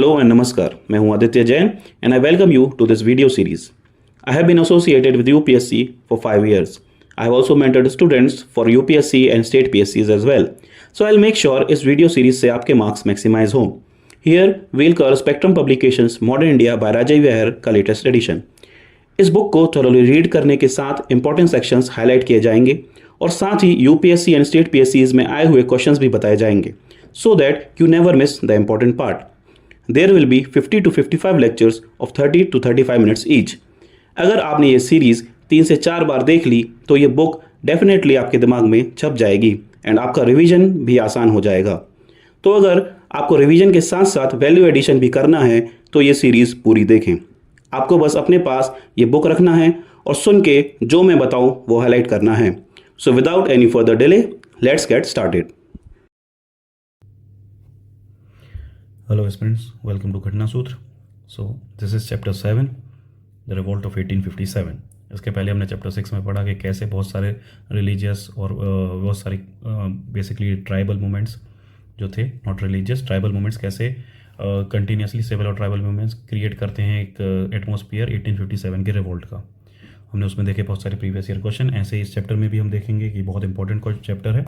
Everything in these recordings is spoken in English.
Hello and Namaskar. मैं हूं Aditya Jain and I welcome you to this video series. I have been associated with UPSC for 5 years. I have also mentored students for UPSC and state PSCs as well. So I'll make sure इस video series से आपके marks maximise हों. Here we'll cover Spectrum Publications Modern India by Rajay Vihar का latest edition. इस book को thoroughly read करने के साथ इंपॉर्टेंट सेक्शंस हाईलाइट किए जाएंगे और साथ ही यूपीएससी एंड स्टेट पीएससीज में आए हुए क्वेश्चंस भी बताए जाएंगे so that you never miss the important part. There will be 50 to 55 lectures of 30 to 35 minutes each. अगर आपने ये सीरीज़ 3 से 4 बार देख ली तो ये बुक डेफिनेटली आपके दिमाग में छप जाएगी एंड आपका रिवीजन भी आसान हो जाएगा. तो अगर आपको रिवीजन के साथ साथ वैल्यू एडिशन भी करना है तो ये सीरीज़ पूरी देखें. आपको बस अपने पास ये बुक रखना है और सुन के जो मैं बताऊं वो हाईलाइट करना है. So without any further delay let's get started. Hello students, welcome to Ghatna Sutra. So this is chapter 7, the revolt of 1857. इसके पहले हमने चैप्टर 6 में पढ़ा कि कैसे बहुत सारे रिलीजियस और बहुत सारी बेसिकली ट्राइबल मूवमेंट्स जो थे, नॉट रिलीजियस, ट्राइबल मूवमेंट्स कैसे कंटिन्यूसली सिविल और ट्राइबल मूवमेंट्स क्रिएट करते हैं एक एटमॉस्फेयर 1857 के रिवोल्ट का. हमने उसमें देखे बहुत सारे प्रीवियस ईयर क्वेश्चन. ऐसे ही इस चैप्टर में भी हम देखेंगे कि बहुत इंपॉर्टेंट चैप्टर है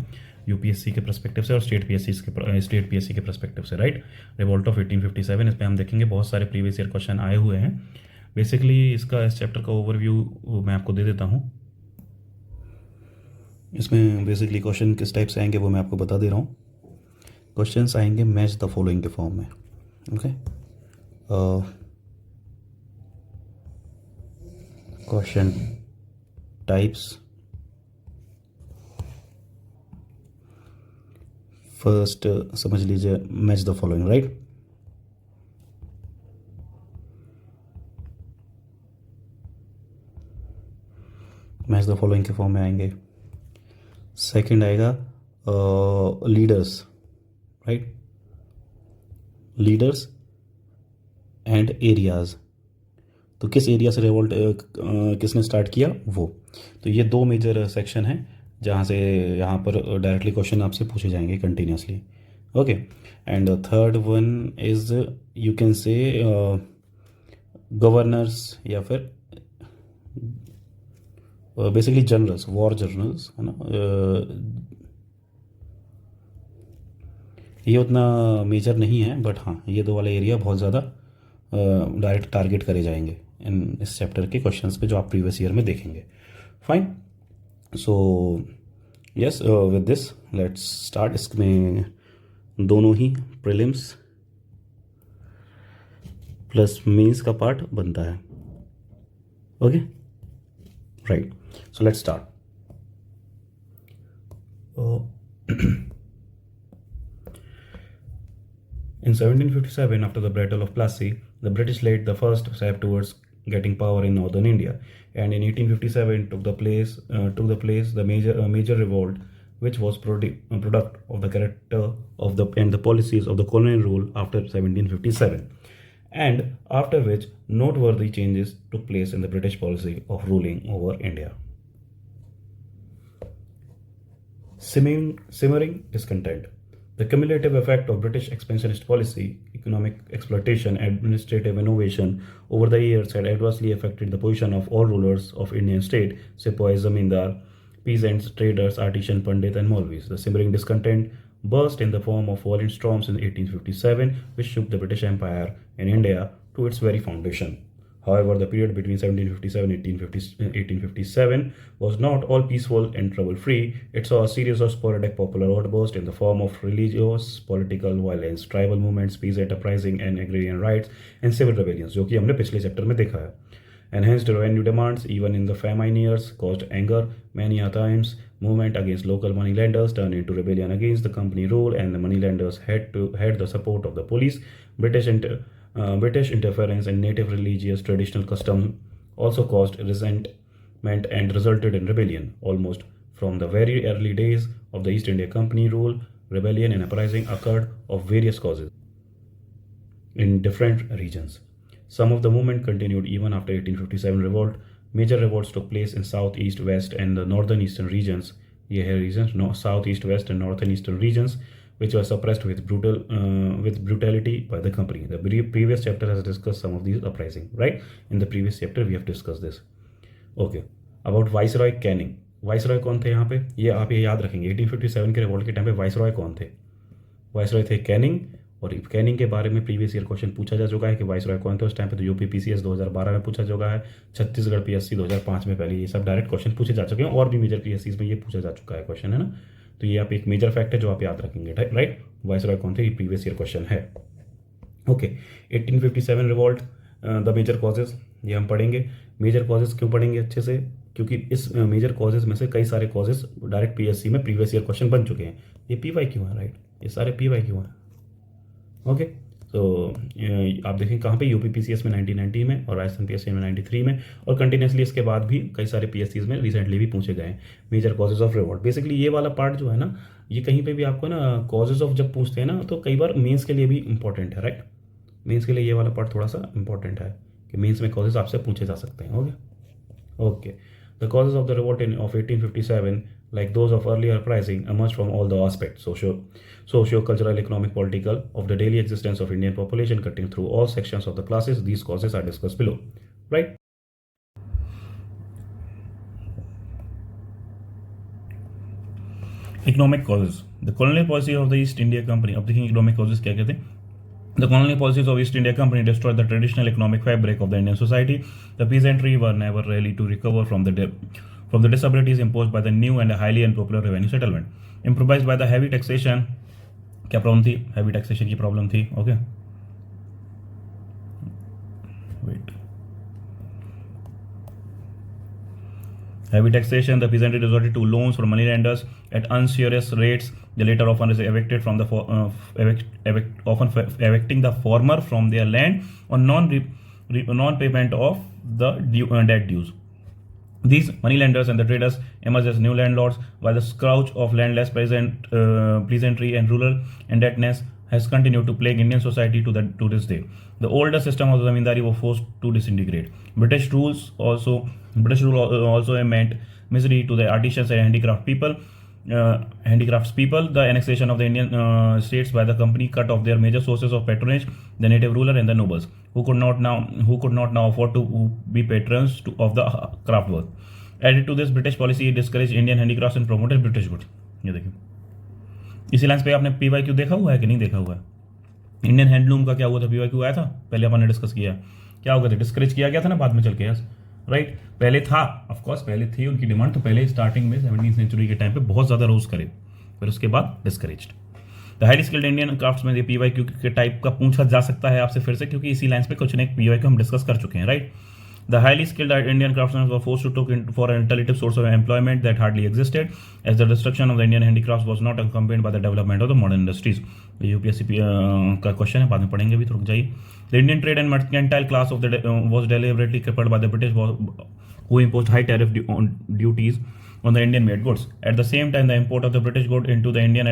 यूपीएससी के पर्सपेक्टिव से और स्टेट पीएससी के पर्सपेक्टिव से, राइट. रिवोल्ट ऑफ 1857, इसमें हम देखेंगे बहुत सारे प्रीवियस ईयर क्वेश्चन आए हुए हैं. बेसिकली इसका इस चैप्टर का ओवरव्यू मैं आपको दे देता हूँ. इसमें बेसिकली क्वेश्चन किस टाइप से आएंगे वो मैं आपको बता दे रहा हूँ. क्वेश्चंस आएंगे मैच द फॉलोइंग के फॉर्म में. Okay, question types. फर्स्ट समझ लीजिए match the following, right. Match the following के फॉर्म में आएंगे. सेकंड आएगा leaders, right. Leaders and areas. तो किस एरिया से रिवोल्ट किसने स्टार्ट किया वो. तो ये दो मेजर सेक्शन हैं जहाँ से यहाँ पर डायरेक्टली क्वेश्चन आपसे पूछे जाएंगे continuously. Okay, and third one is you can say governors या फिर बेसिकली जनरल्स, वॉर जनरल्स, है ना. ये उतना मेजर नहीं है बट हाँ, ये दो वाले एरिया बहुत ज़्यादा डायरेक्ट टारगेट करे जाएंगे इन इस चैप्टर के क्वेश्चंस पे जो आप प्रीवियस ईयर में देखेंगे. Fine. So yes, with this let's start. इसमें दोनों ही प्रीलिम्स प्लस मेंस का पार्ट बनता है. Okay, right. So let's start. In 1757, after the Battle of Plassey, the British laid the first step towards getting power in northern India, and in 1857 took the place the major revolt, which was product of the character of the policies of the colonial rule after 1757, and after which noteworthy changes took place in the British policy of ruling over India. Simmering discontent. The cumulative effect of British expansionist policy, economic exploitation, administrative innovation over the years had adversely affected the position of all rulers of Indian state, sepoys, zamindar, peasants, traders, artisans, pandit and Maulvis. The simmering discontent burst in the form of violent storms in 1857, which shook the British Empire in India to its very foundation. However, the period between 1757 and 1857 was not all peaceful and trouble-free. It saw a series of sporadic popular outbursts in the form of religious, political violence, tribal movements, peasant uprising and agrarian riots, and civil rebellions, जो कि हमने पिछले chapter में देखा है. Enhanced revenue demands, even in the famine years, caused anger. Many times, movement against local moneylenders turned into rebellion against the company rule, and the moneylenders had the support of the police. British interference in native religious traditional custom also caused resentment and resulted in rebellion. Almost from the very early days of the East India Company rule, rebellion and uprising occurred of various causes in different regions. Some of the movement continued even after 1857 revolt. Major revolts took place in south, east, west and the northern eastern regions. ये है regions, south, east, west and northern eastern regions. which were suppressed with brutality by the company. The previous chapter has discussed some of these uprising, right? In the previous chapter we have discussed this. Okay, about Viceroy Canning. Viceroy कौन थे यहाँ पे, ये आप ये याद रखेंगे, 1857 के रिवोल्ट के टाइम पे वाइसरॉय कौन थे? वाइसरॉय थे कैनिंग, और कैनिंग के बारे में प्रीवियस ईयर क्वेश्चन पूछा जा चुका है कि वाइसरॉय कौन थे उस टाइम पे, तो यूपी पीसीएस 2012 में पूछा चुका है, छत्तीसगढ़ पीएससी 2005 में पहले, ये सब डायरेक्ट क्वेश्चन पूछे जा चुके हैं, और भी मेजर पीएससीज में ये पूछा जा चुका है क्वेश्चन, है ना? तो ये आप एक मेजर फैक्ट है जो आप याद रखेंगे, राइट? वाइसरॉय कौन थे, ये प्रीवियस ईयर क्वेश्चन है। Okay, 1857 revolt, the major causes, ये हम पढ़ेंगे। मेजर कॉजेज क्यों पढ़ेंगे अच्छे से? क्योंकि इस मेजर कॉजेज में से कई सारे कॉजेज डायरेक्ट पीएससी में प्रीवियस ईयर क्वेश्चन बन चुके हैं। ये पीवाई क्यों है, राइट? ये सारे पीवाई क्यों है? ओके, तो आप देखें कहाँ पे, यूपी पीसीएस में 1990 में, और राजस्थान पीएससी में 93 में, और कंटिन्यूसली इसके बाद भी कई सारे पीएससीज में रिसेंटली भी पूछे गए हैं major causes of revolt. Basically ये वाला पार्ट जो है ना, ये कहीं पे भी आपको ना कॉजेज ऑफ जब पूछते हैं ना, तो कई बार मेंस के लिए भी इंपॉर्टेंट है, राइट? मेंस के लिए ये वाला पार्ट थोड़ा सा इंपॉर्टेंट है कि मेंस में कॉजेज आपसे पूछे जा सकते हैं। Okay, the causes of the revolt of 1857, like those of earlier uprising, emerged from all the aspects, socio-cultural, economic, political, of the daily existence of Indian population, cutting through all sections of the classes. These causes are discussed below, right? Economic causes. The colonial policy of the East India Company. अब देखेंगे economic causes क्या कहते हैं. The colonial policies of East India Company destroyed the traditional economic fabric of the Indian society. The peasantry were never really to recover from the disabilities imposed by the new and highly unpopular revenue settlement. Improvised by the heavy taxation. क्या problem थी? Heavy taxation की problem थी. Okay. Wait. Heavy taxation. The peasantry resorted to loans from moneylenders at unserious rates. The latter often is evicted from the evicting the former from their land on non-payment of the debt dues. These moneylenders and the traders emerged as new landlords, while the scourge of landless peasantry and rural indebtedness has continued to plague Indian society to this day. The older system of the zamindari was forced to disintegrate. British rule also meant misery to the artisans and handicrafts people. The annexation of the Indian states by the company cut off their major sources of patronage, the native ruler and the nobles, who could not now afford to be patrons of the craft work. Added to this, British policy discouraged Indian handicrafts and promoted British goods. ये देखिए, इसी line पे आपने PYQ देखा हुआ है कि नहीं देखा हुआ है? इंडियन हैंडलूम का क्या हुआ था? PYQ आया था, पहले अपन ने डिस्कस किया, क्या हो गया था? डिस्करेज किया गया था ना बाद में चल के, यस राइट? पहले था, ऑफकोर्स पहले थी उनकी डिमांड, तो पहले स्टार्टिंग में 17वीं सेंचुरी के टाइम पे बहुत ज़्यादा रोज करे, फिर उसके बाद discouraged. The highly skilled Indian crafts में PYQ के टाइप का पूछा जा सकता है आपसे फिर से, क्योंकि इसी लाइन पे कुछ नहीं PYQ हम डिस्कस कर चुके हैं, right? The highly skilled Indian craftsmen were forced to look for an alternative source of employment that hardly existed, as the destruction of the Indian handicrafts was not accompanied by the development of the modern industries. UPSC का question है, बाद में पढ़ेंगे भी, तो रुक जाइए. The Indian trade and mercantile class was deliberately crippled by the British, who imposed high tariff duties on the Indian-made goods. At the same time, the import of the British good into the India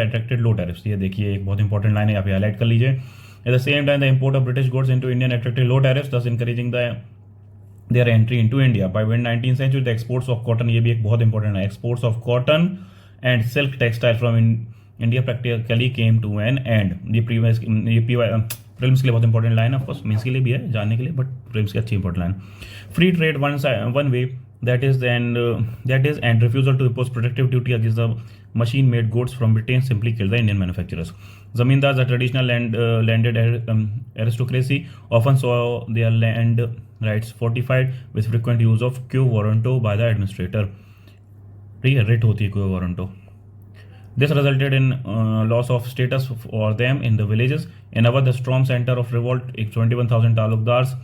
attracted low tariffs. ये देखिए एक बहुत important line है, यहाँ पे highlight कर लीजिए. At the same time, the import of British goods into India attracted low tariffs, thus encouraging their entry into India. By mid-19th century, the exports of cotton, ये भी एक बहुत important है, exports of cotton and silk textile from India practically came to an end. ये prelims के लिए बहुत important line है, ऑफकोर्स मेंस के लिए भी है जानने के लिए, बट प्रीलिम्स की अच्छी important line. Free trade one way, that is and refusal to impose protective duty against the machine-made goods from Britain simply killed the Indian manufacturers. Zamindars, the traditional landed aristocracy, often saw their land rights fortified with frequent use of quo warranto by the administrator. Writ होती है quo warranto. This resulted in loss of status for them in the villages. In Awadh, the storm center of revolt, 21,000 talukdars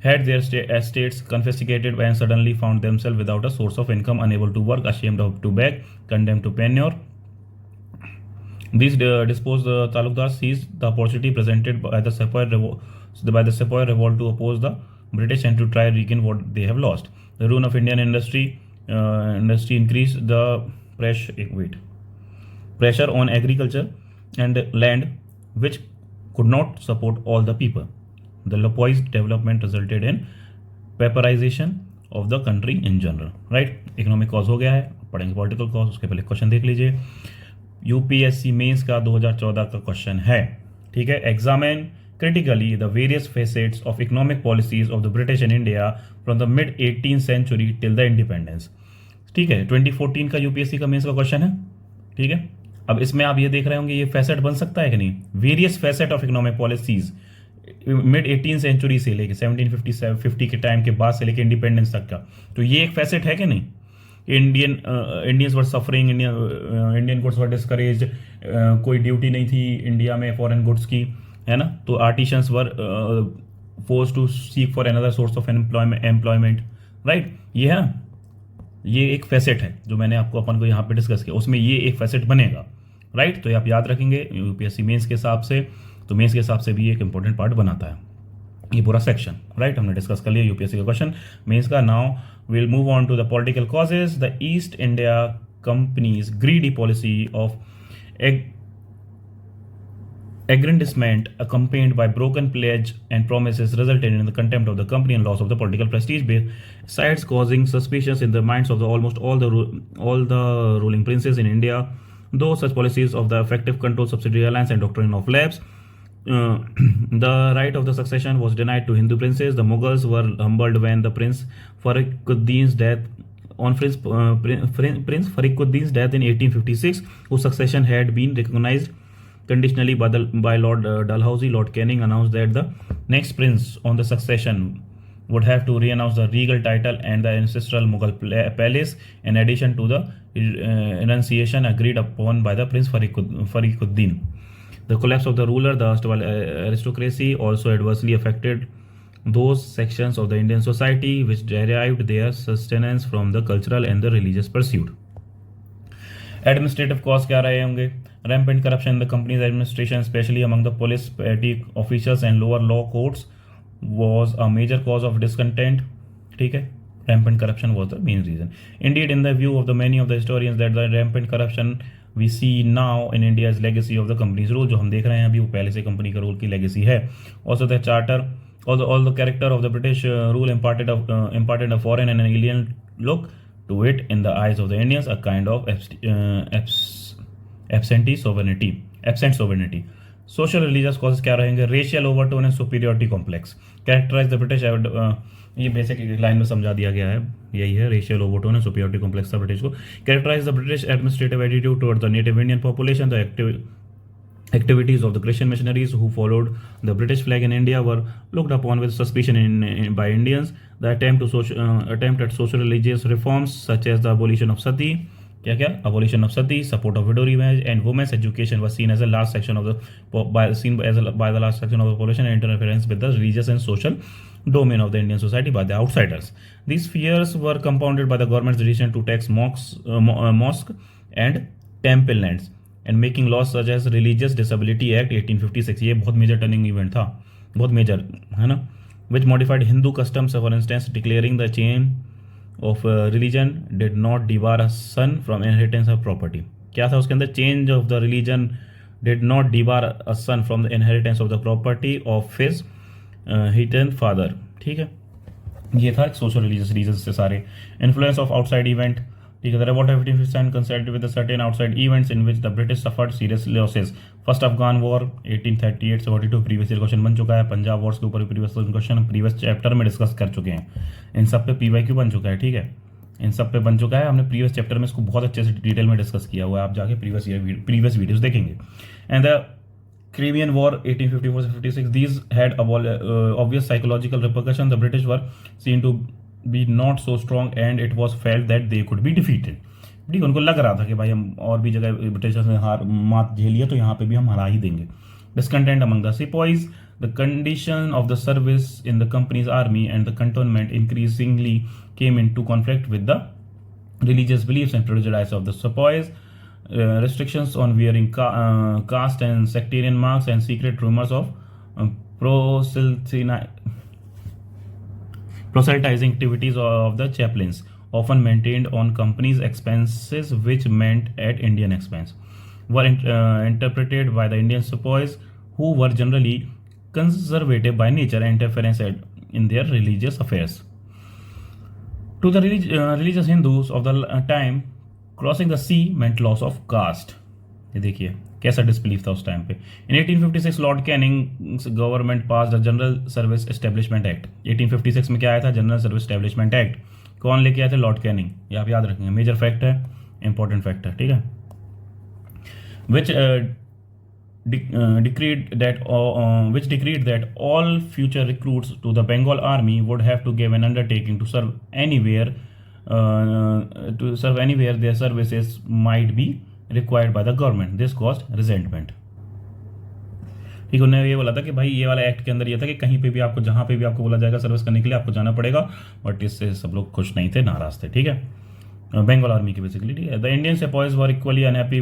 had their estates confiscated and suddenly found themselves without a source of income, unable to work, ashamed to beg, condemned to penure. These disposed talukdars seized the opportunity presented by the Sepoy revolt to oppose the British and to try regain what they have lost. The ruin of Indian industry increased the pressure on agriculture and land, which could not support all the people. The Lepoi's development resulted in pauperization of the country in general. Right? Economic cause हो गया है, पढ़ेंगे political cause, उसके पहले question देख लीजिए. UPSC mains का 2014 का क्वेश्चन है, ठीक है। Examine critically the various facets of economic policies of the British in India from the mid 18th century till the independence, ठीक है। 2014 का यूपीएससी का मेंस का क्वेश्चन है, ठीक है। अब इसमें आप ये देख रहे होंगे ये फैसेट बन सकता है कि नहीं, various facet of economic policies mid 18 century से लेके 1750 के टाइम के बाद से लेके इंडिपेंडेंस तक का, तो ये एक फैसेट है कि नहीं। Indians were suffering, Indian goods were discourage, कोई ड्यूटी नहीं थी इंडिया में फॉरेन गुड्स की, है ना। तो artisans were force to seek for another source of employment, right. ये है ना, ये एक फैसेट है जो मैंने आपको अपन को यहाँ पे डिस्कस किया, उसमें ये एक फैसेट बनेगा, राइट। तो ये आप याद रखेंगे यूपीएससी मेंस के हिसाब से, तो मेंस के हिसाब से भी एक इंपॉर्टेंट पार्ट बनाता है ये पूरा सेक्शन, राइट। हमने डिस्कस कर लिया यूपीएससी का क्वेश्चन मेंस का। Now will move on to the political causes. The East India company's greedy policy of aggrandizement accompanied by broken pledge and promises resulted in the contempt of the company and loss of the political prestige, besides causing suspicions in the minds of almost all the ruling princes in India. Though such policies of the effective control, subsidiary alliance and doctrine of lapse, the right of the succession was denied to Hindu princes. The Mughals were humbled when the Prince Fariquddin's death Prince Fariquddin's death in 1856, whose succession had been recognized conditionally by Lord Dalhousie. Lord Canning announced that the next prince on the succession would have to re-announce the regal title and the ancestral Mughal palace, in addition to the renunciation agreed upon by the Prince Fariquddin. The collapse of the ruler, the aristocracy, also adversely affected those sections of the Indian society which derived their sustenance from the cultural and the religious pursuit. Administrative costs क्या रहे होंगे? Rampant corruption in the company's administration, especially among the police, petty officials and lower law courts, was a major cause of discontent, ठीक है। Rampant corruption was the main reason. Indeed, in the view of the many of the historians, that the rampant corruption we see now in India is legacy of the company's rule, जो हम देख रहे हैं अभी वो पहले से company का रूल की legacy है। Also the charter, all the character of the British rule imparted a foreign and an alien look to it in the eyes of the Indians, a kind of absent sovereignty. Social religious causes क्या रहेंगे? Racial overtone and superiority complex characterize the British, ये basic line में समझा दिया गया है, यही है racial overtone and superiority complex था ब्रिटिश को। Characterize the British administrative attitude towards the native Indian population. The activities of the Christian missionaries who followed the British flag in India were looked upon with suspicion by Indians. The attempt at social religious reforms such as the abolition of sati, abolition of sati, support of widow marriage and women's education was seen as a large section of the large section of the population and interference with the religious and social domain of the Indian society by the outsiders. These fears were compounded by the government's decision to tax mosque and temple lands and making laws such as Religious Disability Act 1856. ये बहुत major turning event था, बहुत major है ना, which modified Hindu customs, for instance declaring the chain of religion did not debar a son from inheritance of property. क्या था उसके अंदर? Change of the religion did not debar a son from the inheritance of the property of his heathen father, ठीक है। ये था social religious reason से सारे। इन्फ्लुएंस ऑफ आउटसाइड इवेंट, ठीक है। The revolt of 1857 coincided with the certain outside events in which the British suffered serious losses. First Afghan War 1838 से 42 previous year question बन चुका है। पंजाब वॉर्स के ऊपर प्रीवियस क्वेश्चन प्रीवियस चैप्टर में discuss कर चुके हैं, इन सब पे PYQ बन चुका है, ठीक है। इन सब पे बन चुका है, हमने प्रीवियस चैप्टर में इसको बहुत अच्छे से डिटेल में डिस्कस किया हुआ है, आप जाके प्रीवियस वीडियोस देखेंगे। And the Crimean War 1854-56, these had obvious psychological repercussions. The British were seen to be not so strong and it was felt that they could be defeated. ठीक, उनको लग रहा था कि भाई हम और भी जगह ब्रिटिशर्स ने मात झेली है तो यहाँ पे भी हम हरा ही देंगे। Discontent among the sepoys, the condition of the service in the company's army and the cantonment increasingly came into conflict with the religious beliefs and prejudices of the sepoys. Restrictions on wearing caste and sectarian marks and secret rumors of proselytizing activities of the chaplains, often maintained on company's expenses, which meant at Indian expense, were interpreted by the Indian sepoys, who were generally conservative by nature and interference in their religious affairs. To the religious Hindus of the time, crossing the sea meant loss of caste, ये देखिए कैसा disbelief था उस time पे। इन 1856 Lord Canning government pass the general service establishment act. 1856 में क्या आया था? General service establishment act. कौन लेके आए थे? Lord Canning. ये आप याद रखेंगे, मेजर फैक्ट है, इंपॉर्टेंट फैक्ट है, ठीक है। विच decreed that all future recruits to the Bengal Army would have to give an undertaking to serve anywhere their services might be required by the government. This caused resentment. ठीक है, उन्होंने ये बोला था कि भाई ये वाला एक्ट के अंदर ये था कि कहीं पे भी आपको, जहाँ पे भी आपको बोला जाएगा सर्विस करने के लिए आपको जाना पड़ेगा, बट इससे सब लोग खुश नहीं थे, नाराज थे, ठीक है, बंगाल आर्मी की बेसिकली, ठीक है। द इंडियन सिपाहीज were equally unhappy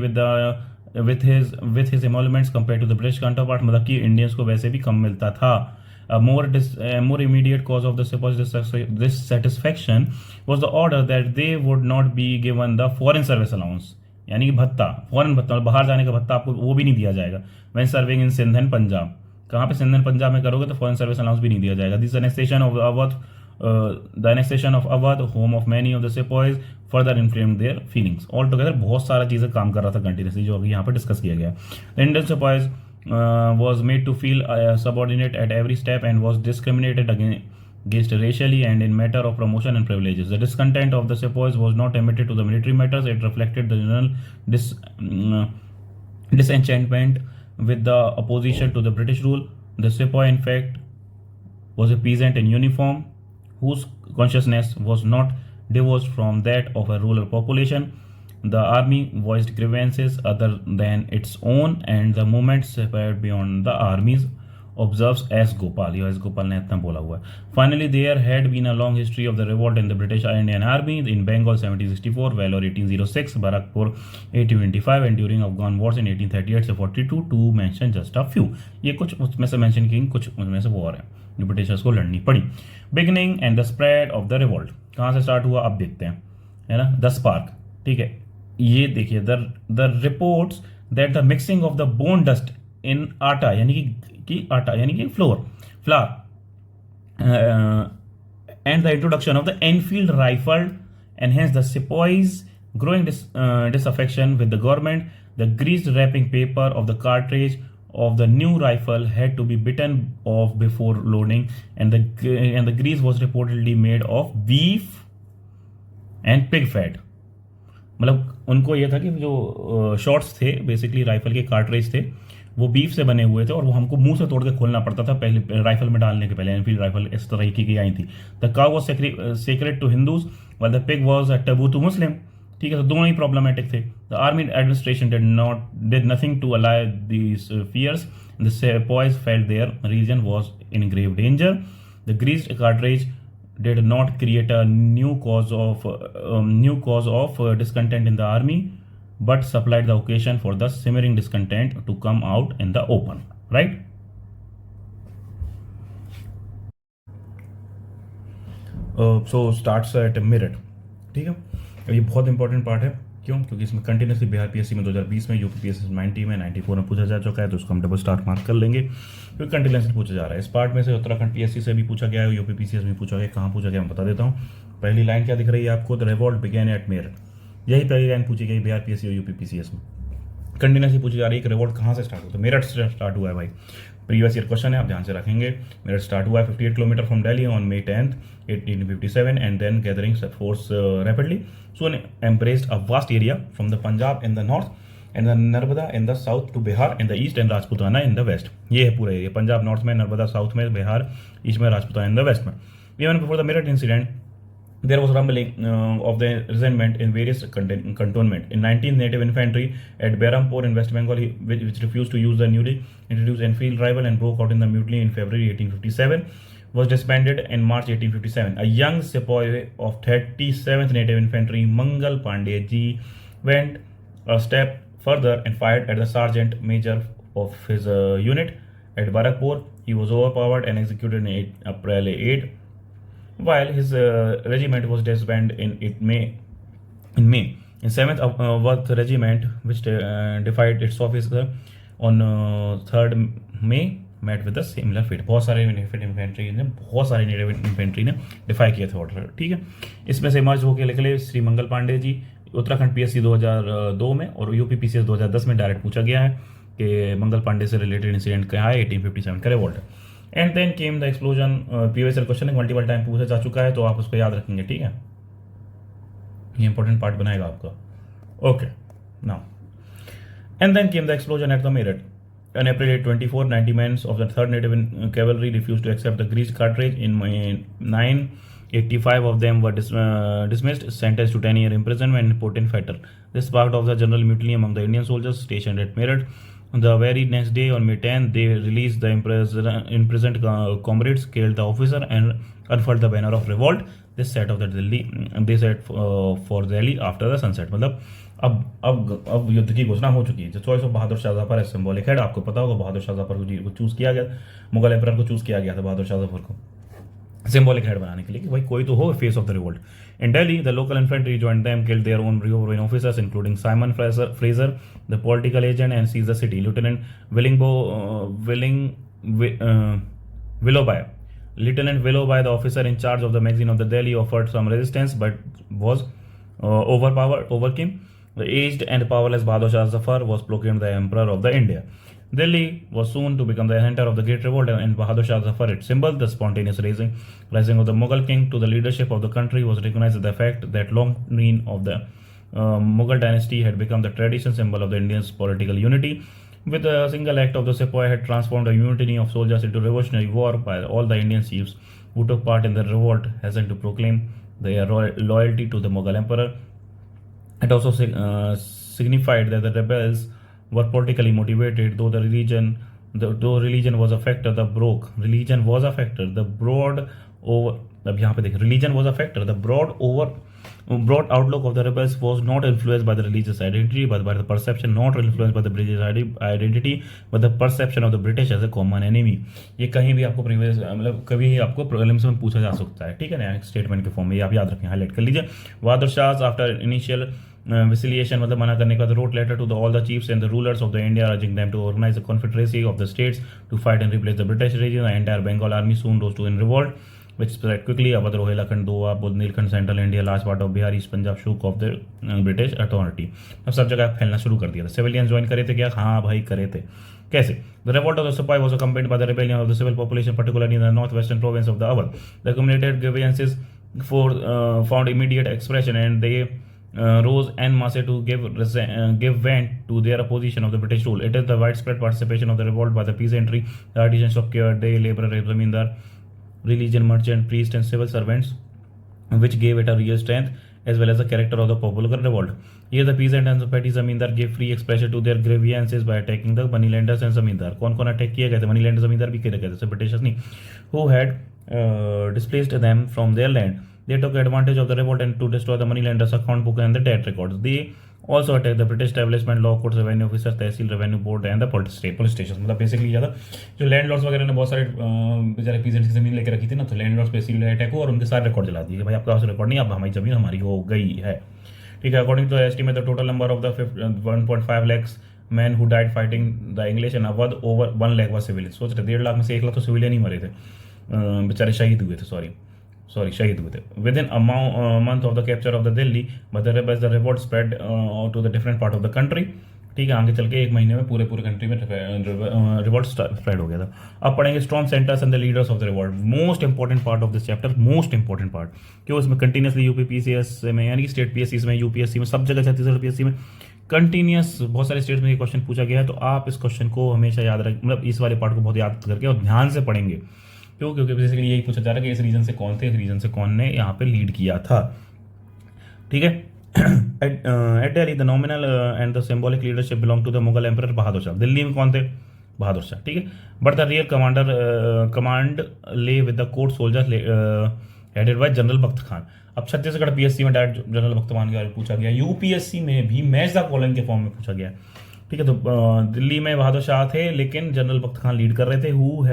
with his emoluments compared to the British counterpart। मतलब कि इंडियंस को वैसे भी कम मिलता था। more immediate cause of the sepoys dissatisfaction was the order that they would not be given the foreign service allowance, यानी कि भत्ता, फॉरेन भत्ता, बाहर जाने का भत्ता आपको वो भी नहीं दिया जाएगा। when serving in Sindh and Punjab, कहाँ पे? सिंध एंड पंजाब में करोगे तो फॉरेन सर्विस अलाउंस भी नहीं दिया जाएगा। This annexation of Awadh, home of many of the sepoys, further inflamed their feelings। All together बहुत सारा चीज़ें काम कर रहा था कंटिन्यूसली, जो अभी यहाँ पर डिस्कस किया गया। The Indian sepoys was made to feel subordinate at every step and was discriminated against racially and in matter of promotion and privileges। The discontent of the sepoys was not limited to the military matters, it reflected the general disenchantment with the opposition to the British rule। The sepoy, in fact, was a peasant in uniform whose consciousness was not divorced from that of a rural population। The army voiced grievances other than its own, and the movement separated beyond the armies, observes S. Gopal। ये S. Gopal ने इतना बोला हुआ है। Finally, there had been a long history of the revolt in the British Indian Army in Bengal 1764, Vellore 1806, Barakpur 1825, and during Afghan wars in 1838 से 42, to mention just a few। ये कुछ उसमें से मेंशन किए, कुछ उसमें से वॉर है जो ब्रिटिशर्स को लड़नी पड़ी। Beginning and the spread of the revolt, कहाँ से स्टार्ट हुआ अब देखते हैं, है ना। द स्पार्क, ठीक है, ये देखिए, the reports that the mixing of the bone dust in आटा, यानी कि आटा यानी कि flower and the introduction of the Enfield rifle enhance the sepoys growing disaffection with the government। The greased wrapping paper of the cartridge of the new rifle had to be bitten off before loading, and the grease was reportedly made of beef and pig fat। मतलब उनको ये था कि जो shots थे, basically rifle के cartridge थे, वो बीफ से बने हुए थे और वो हमको मुंह से तोड़ के खोलना पड़ता था पहले राइफल में डालने के पहले। एनफील्ड राइफल इस तरह की आई थी। The cow was sacred to Hindus while the pig was a taboo to Muslim. ठीक है, तो दोनों ही प्रॉब्लमेटिक थे। The army administration did nothing to allow these fears. The sepoys felt their reason was in grave danger. The greased cartridge did not create a new cause of discontent in the army, but supplied the occasion for the simmering discontent to come out in the open, right? So starts at merit। ठीक है, ये बहुत important part है। क्यों? क्योंकि इसमें continuously Bihar PSC में 2020 में, यूपी पीएससी 90 में, 94 में पूछा जा चुका है, तो उसको हम डबल स्टार मार्क कर लेंगे क्योंकि कंटिन्यूसली पूछा जा रहा है। इस पार्ट में से उत्तराखंड पीएससी से भी पूछा गया है, यूपी पीसीएस में पूछा गया। कहाँ पूछा गया मैं बता देता हूँ। पहली लाइन क्या दिख रही है आपको? The revolt began at Meerut. यही पहली लाइन पूछी गई बिहार पीएससी और यूपी पीसीएस में। कंटिन्यूसली पूछी जा रही है कि रिवोल्ट कहाँ से स्टार्ट हुआ, तो मेरठ से स्टार्ट हुआ है भाई। प्रीवियस ईयर क्वेश्चन है, आप ध्यान से रखेंगे। मेरठ स्टार्ट हुआ है 58 kilometre from Delhi on May 10th 1857 and then gathering force rapidly soon embraced a vast area from the Punjab in the north and the Narmada in the south to Bihar in the east and Rajputana in the west। ये है पूरा area, Punjab north में, Narmada south में, Bihar east में, Rajputana in the waste में। Even before the Meerut incident, there was rumbling of the resentment in various cantonment। In 19th Native Infantry at Berhampur in West Bengal, which refused to use the newly introduced Enfield rifle and broke out in the mutiny in February 1857, was disbanded in March 1857। A young sepoy of 37th Native Infantry, Mangal Pandey ji, went a step further and fired at the sergeant major of his unit at Barakpur। He was overpowered and executed in April 8, while his regiment was disbanded in May. In 7th Awadh Regiment, which defied its officer on 3rd May, met with the similar fate। बहुत सारे native infantry ने DeFi किया था order. ठीक है, इसमें से मर्ज होकर निकले श्री मंगल पांडे जी, उत्तराखंड पीएससी 2002 में और यूपी पीसीएस 2010 में डायरेक्ट पूछा गया है कि मंगल पांडे से रिलेटेड इंसिडेंट क्या है 1857 का revolt. And then came the explosion. Previous question multiple time पूछा जा चुका है तो आप उसको याद रखेंगे, ठीक है, ये इंपॉर्टेंट पार्ट बनाएगा आपका। Okay now and then came the explosion at the Meerut. On April 8, 24, 90 men of the 3rd Native Cavalry refused to accept the greased cartridge. In 985 of them were dismissed, sentenced to 10-year imprisonment and put in fetter. This sparked off the general mutiny among the Indian soldiers stationed at Meerut. The very next day, on May 10, they released the imprisoned comrades, killed the officer, and unfurled the banner of revolt. This set of the Delhi. They set for Delhi after the sunset. मतलब अब युद्ध की घोषणा हो चुकी है। जो choice of Bahadur Shah Zafar है सिंबॉलिक हेड, आपको पता होगा बहादुर शाह जफर को चूज किया गया, मुगल एम्परर को चूज किया गया था बहादुर शाह जफर को सिंबॉलिक हेड बनाने के लिए कि भाई कोई तो हो face of the revolt. In Delhi the local infantry joined them, killed their own brigade officers including Simon Fraser the political agent and seize the city. लिeutenant Willoughby, the officer in charge of the magazine of the Delhi, offered some resistance but was overcame. The aged and powerless Bahadur Shah Zafar was proclaimed the emperor of the India. Delhi was soon to become the center of the Great Revolt, and Bahadur Shah Zafar, its symbol, the spontaneous rising of the Mughal king to the leadership of the country, was recognized as the fact that long reign of the Mughal dynasty had become the tradition symbol of the Indians' political unity. With a single act of the sepoy had transformed a mutiny of soldiers into revolutionary war by all the Indian chiefs who took part in the revolt, hastened to proclaim their loyalty to the Mughal emperor. It also signified that the rebels were politically motivated, though religion was a factor. The broad outlook of the rebels was not influenced by the religious identity, but by the perception, not influenced by the British identity, but the perception of the British as a common enemy. ये कहीं भी आपको previous मतलब कभी आपको prelims में पूछा जा सकता है, ठीक है ना, स्टेटमेंट के फॉर्म में, आप याद रखें, हाईलाइट कर लीजिए। Bahadur Shah after initial vacillation, मतलब मना करने के बाद, wrote letter to all the chiefs and the rulers of the India, urging them to organize a confederacy of the states to fight and replace the British regime. The entire Bengal army soon rose to in revolt, which spread quickly. Awadh, Rohilkhand, Doa, Bundelkhand, Central India, large part of Bihar, East Punjab shook of the British authority. अब सब जगह फैलना शुरू कर दिया था। Civilian join करे थे क्या? हाँ भाई करे थे। कैसे? The revolt of the Sepoy was accompanied by the rebellion of the civil population, particularly in the northwestern province of the Awadh. The accumulated grievances found immediate expression, and they rose en masse to give vent to their opposition of the British rule. It is the widespread participation of the revolt by the peasantry, the artisans, shopkeeper, day laborer, zamindar, religion merchant, priest, and civil servants, which gave it a real strength as well as the character of the popular revolt. Here the peasant and the petty zamindar gave free expression to their grievances by attacking the moneylanders and zamindar. कौन attack किए गए थे? मनीलैंडर जमींदार भी किए गए थे, Britishers नहीं, who had displaced them from their land. They took advantage of the revolt and to destroy the moneylanders' account book and the debt records. They also attacked the British establishment, law courts, revenue officers, tehsil, revenue board and the police stations. मतलब basically ज़्यादा जो landlords वगैरह ने बहुत सारे बेचारे peasants की ज़मीन लेकर रखी थी ना, तो लैंडलॉर्ड्स बेसिकली अटैक हुआ और उनके सारे रिकॉर्ड जला दिए कि भाई आपके पास रिकॉर्ड नहीं, अब हमारी ज़मीन हमारी हो गई है, ठीक है। According to estimate the total number of the 1.5 lakhs men who died fighting the English and Awadh, over 1 lakh was civilians. सोच रहे 1.5 लाख में से 1 लाख तो सिविलियन ही मरे थे, बेचारे शहीद हुए थे, शहीद हुए थे। Within a month of the capture of the Delhi by the rebels, the revolt spread to the different part of the country, ठीक है। आगे चल के 1 महीने में पूरे कंट्री में रिवोल्ट स्प्रेड हो गया था। अब पढ़ेंगे strong centres and the leaders of the revolt. Most important part of this chapter, most important part, क्यों इसमें कंटिन्यूसली यूपी पीसीएस में यानी कि स्टेट पीएससी में, यूपीएससी में, सब जगह छत्तीसगढ़ पीएससी में कंटिन्यूस बहुत सारे स्टेट्स में ये क्वेश्चन पूछा गया है, तो आप इस क्वेश्चन को हमेशा याद रखें, मतलब इस वाले पार्ट को बहुत याद करके और ध्यान से पढ़ेंगे। क्यों? क्योंकि बेसिकली यही पूछा जा रहा है कि इस रीजन से कौन थे, इस रीजन से कौन ने यहाँ पे लीड किया था, ठीक है। At Delhi, the nominal and the symbolic leadership belonged to the Mughal Emperor Bahadur Shah. Delhi में कौन थे? बहादुर शाह, ठीक है। But the real command lay with the court soldiers headed by general Bakht Khan. अब छत्तीसगढ़ पीएससी में डायरेक्ट जनरल बख्त खान के बारे में पूछा गया, यूपीएससी में भी मैच द फॉलोइंग के फॉर्म में पूछा गया, ठीक है। तो दिल्ली में बहादुर शाह थे, लेकिन जनरल बख्त खान लीड कर रहे थे, who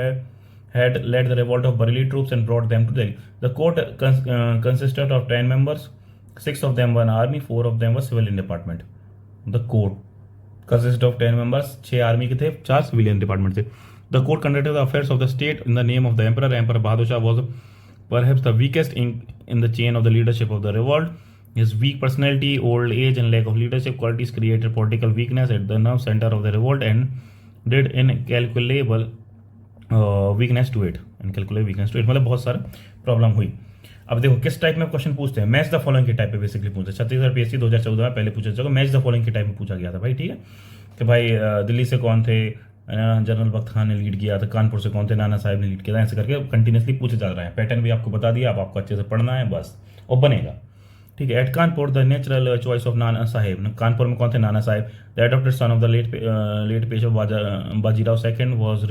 had led the revolt of Bareilly troops and brought them to Delhi. The court consisted of 10 members. 6 of them were army, 4 of them were civilian department. The court consisted of 10 members, 6 army के थे, 4 civilian department थे. The court conducted the affairs of the state in the name of the emperor. Emperor Bahadur Shah was perhaps the weakest in the chain of the leadership of the revolt. His weak personality, old age, and lack of leadership qualities created political weakness at the nerve center of the revolt and did incalculable weakness to it. Incalculable weakness to it मतलब बहुत सारा problem हुई. अब देखो किस type में question पूछते हैं. मैच द फॉलोइंग के टाइप पे बेसिकली पूछते हैं. छत्तीसगढ़ पीएससी 2014 में पहले पूछा जाएगा. मैच द फॉलोइंग के टाइप में पूछा गया था भाई. ठीक है कि भाई दिल्ली से कौन थे, जनरल बख्त खान ने लीड किया था. कानपुर से कौन थे, नाना साहिब ने लीड किया था. ऐसे करके कंटिन्यूसली पूछे जा रहा है. पैटर्न भी आपको बता दिया. अब आपको अच्छे से पढ़ना है बस और बनेगा. ठीक है. At Kanpur the natural choice of Nana Sahib. Kanpur में कौन थे, Nana Sahib. The adopted son of the late Peshwa Bajirao second was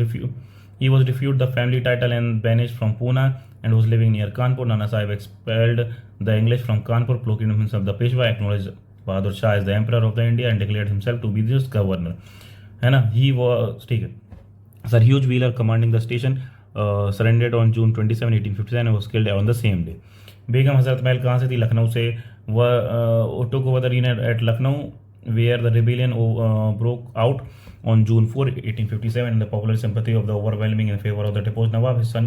he was refused the family title and banished from Pune and was living near Kanpur. Nana Sahib expelled the English from Kanpur, proclaimed himself the Peshwa, acknowledged Bahadur Shah as the emperor of the India and declared himself to be this governor. है ना. He was ठीक है. Sir Hugh Wheeler commanding the station surrendered on June 27, 1857 and was killed on the same day. Begum Hazrat Mahal कहाँ से थी, लखनऊ से. वह took over the reign at Lucknow where the rebellion broke out on June 4, 1857 and the popular sympathy of the overwhelming in favor of the deposed Nawab. His son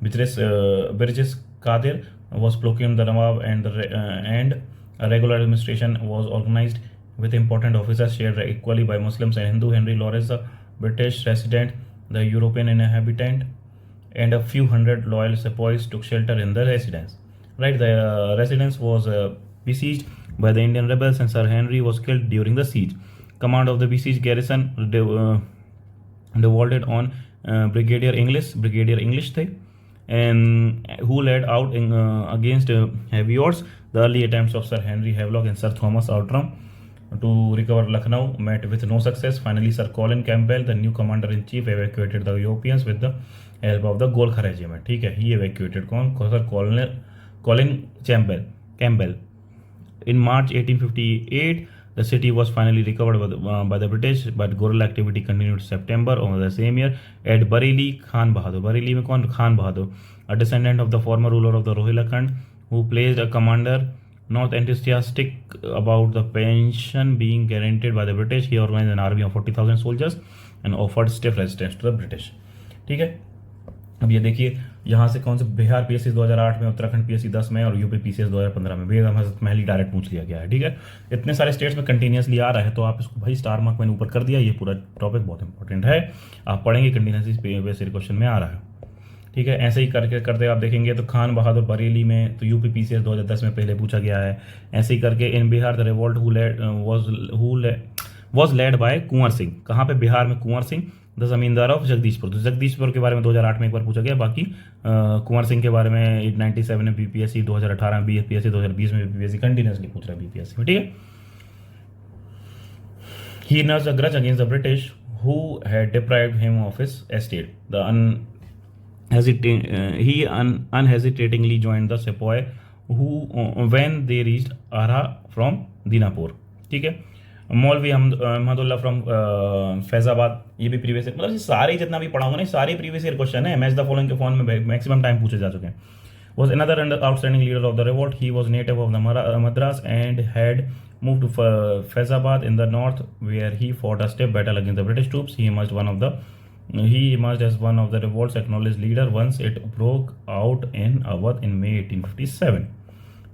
Birjes Qadir was proclaimed the Nawab and a regular administration was organized with important officers shared equally by Muslims and Hindu. Henry Lawrence, the British resident, the European inhabitant, and a few hundred loyal sepoys took shelter in the residence. Right, the residence was besieged by the Indian rebels and Sir Henry was killed during the siege. Command of the besieged garrison devolved on Brigadier English थे, and who led out against heavy odds the early attempts of Sir Henry Havelock and Sir Thomas Outram to recover Lucknow met with no success. Finally, Sir Colin Campbell, the new commander-in-chief, evacuated the Europeans with the help of the Golkha regiment. ठीक है, he evacuated कौन, Sir Colin Campbell. In March 1858, the city was finally recovered by the British, but guerrilla activity continued September of the same year. At Bareilly, Khan Bahadur. Bareilly में कौन, Khan Bahadur, a descendant of the former ruler of the Rohilkhand, who placed a commander not enthusiastic about the pension being guaranteed by the British. He organized an army of 40,000 soldiers and offered stiff resistance to the British. ठीक है. अब ये देखिए यहाँ से कौन से, Bihar PSC 2008 में, उत्तराखंड पीएससी 10 में और यूपी पीसीएस 2015 में बेगम हजरत महल डायरेक्ट पूछ लिया गया है. ठीक है. इतने सारे स्टेट्स में कंटिन्यूसली आ रहा है तो आप इसको भाई स्टार मार्क मैंने ऊपर कर दिया. ये पूरा टॉपिक बहुत इंपॉर्टेंट है, आप पढ़ेंगे कंटिन्यूसली बेसिक क्वेश्चन में आ रहा है. ठीक है. ऐसे ही करके करते आप देखेंगे तो खान बहादुर बरेली में, तो यूपी पीसीएस 2010 में पहले पूछा गया है. ऐसे ही करके in Bihar the revolt was led by Kunwar Singh. कहाँ पे, बिहार में कुंवर सिंह, द जमींदार ऑफ जगदीशपुर. तो जगदीशपुर के बारे में 2008 में एक बार पूछा गया. बाकी कुंवर सिंह के बारे में 897 में बीपीएससी, 2018 में बीपीएससी, 2020 में बीपीएससी कंटिन्यूसली पूछ रहा है बीपीएससी में. ठीक है. He nursed a grudge against the British who had deprived him of his estate. He unhesitatingly joined the sepoy when they reached Ara from Dinapur. ठीक है. मौलवी अहमदुल्ला फ्रॉम फैजाबाद, ये भी प्रीवियस ईयर, मतलब सारे जितना भी पढ़ा हूँ ना सारे प्रीवियस ईयर क्वेश्चन है. मैच द फॉलोइंग के फॉर्म में मैक्सिमम टाइम पूछे जा चुके हैं. Was another outstanding leader of the revolt. He was native of the Madras and had moved to Faizabad in the north, where he fought a stiff battle against the British troops. He emerged as one of the revolt's acknowledged leader once it broke out in Awadh in May 1857.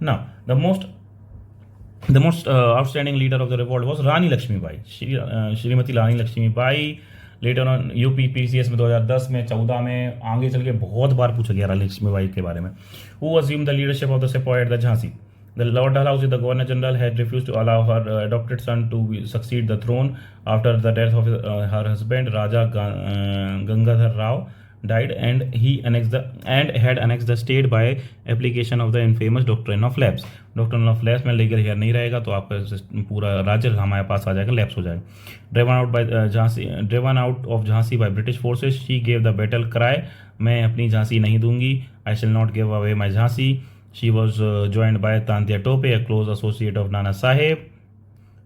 Now, the most outstanding leader of the revolt was Rani Lakshmi Bai, Shrimati Rani Lakshmi Bai. Later on UP PCS में 2010 में 14 में आगे चल के बहुत बार पूछा गया रानी लक्ष्मी बाई के बारे में. Who assumed the leadership of the sepoy at the Jhansi. The Lord Dalhousie, the Governor General, had refused to allow her adopted son to succeed the throne after the death of her husband Raja Gangadhar Rao died, and had annexed the state by application of the infamous doctrine of lapse. Doctrine of lapse में legal hair नहीं रहेगा तो आपका पूरा राज्य हमारे पास आ जाएगा, lapse हो जाएगा. Driven out of Jhansi by British forces, she gave the battle cry, मैं अपनी झांसी नहीं दूंगी, I shall not give away my Jhansi. She was joined by Tantia Tope, a close associate of Nana Sahib.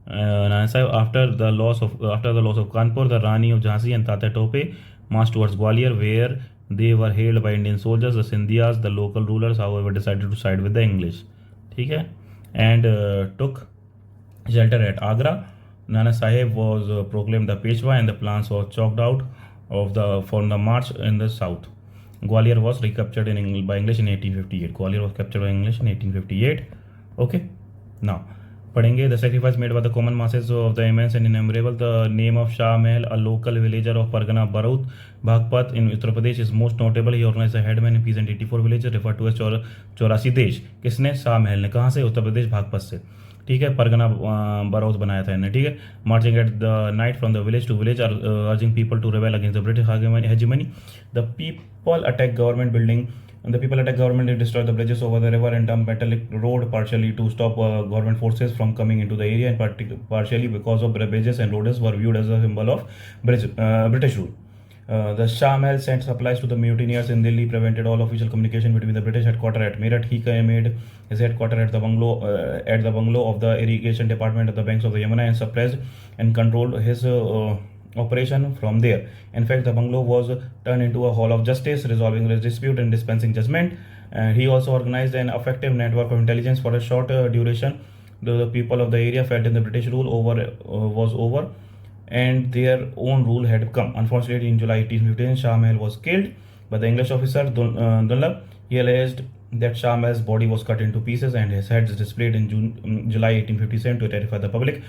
After the loss of Kanpur, the Rani of Jhansi and Tantia Tope marched towards Gwalior, where they were hailed by Indian soldiers. The Sindhiyas, the local rulers, however, decided to side with the English. ठीक है. And took shelter at Agra. Nana Sahib was proclaimed the Peshwa, and the plans were chalked out for the march in the south. Gwalior was recaptured by English in 1858. Gwalior was captured by English in 1858. Okay. Now, पढ़ेंगे the sacrifice made by the common masses of the immense and innumerable the name of Shah Mahal a local villager of pargana Barud Baghpat in Uttar Pradesh is most notable he organize the headman in peace and 84 village refer to as 84 देश। किसने? शाह महल ने। कहाँ से? उत्तर प्रदेश भागपत से। ठीक है, परगना बरौद बनाया था इन्हें। ठीक है, marching at the night from the village to village urging people to rebel against the British hegemony. The people attack government building and the people attacked government and destroyed the bridges over the river and dumped metallic road partially to stop government forces from coming into the area and partially because of the bridges and roads were viewed as a symbol of British rule. The Shah Mahal sent supplies to the mutineers in Delhi, prevented all official communication between the British headquarters at Meerut. He made his headquarters at the bungalow of the irrigation department at the banks of the Yamuna and suppressed and controlled his operation from there. In fact, the bungalow was turned into a hall of justice, resolving dispute and dispensing judgment. He also organized an effective network of intelligence for a short duration. The people of the area felt in the British rule was over and their own rule had come. Unfortunately, in July 1815, Shah Mahal was killed by the English officer Dunlop. He alleged that Shah Mahal's body was cut into pieces and his head displayed in July 1857 to terrify the public.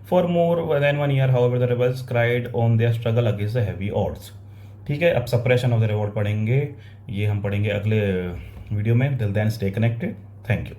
For more than 1 year, however, the rebels cried on their struggle against the heavy odds. ठीक है, अब suppression of the revolt पढ़ेंगे, ये हम पढ़ेंगे अगले video में। Till then stay connected, thank you.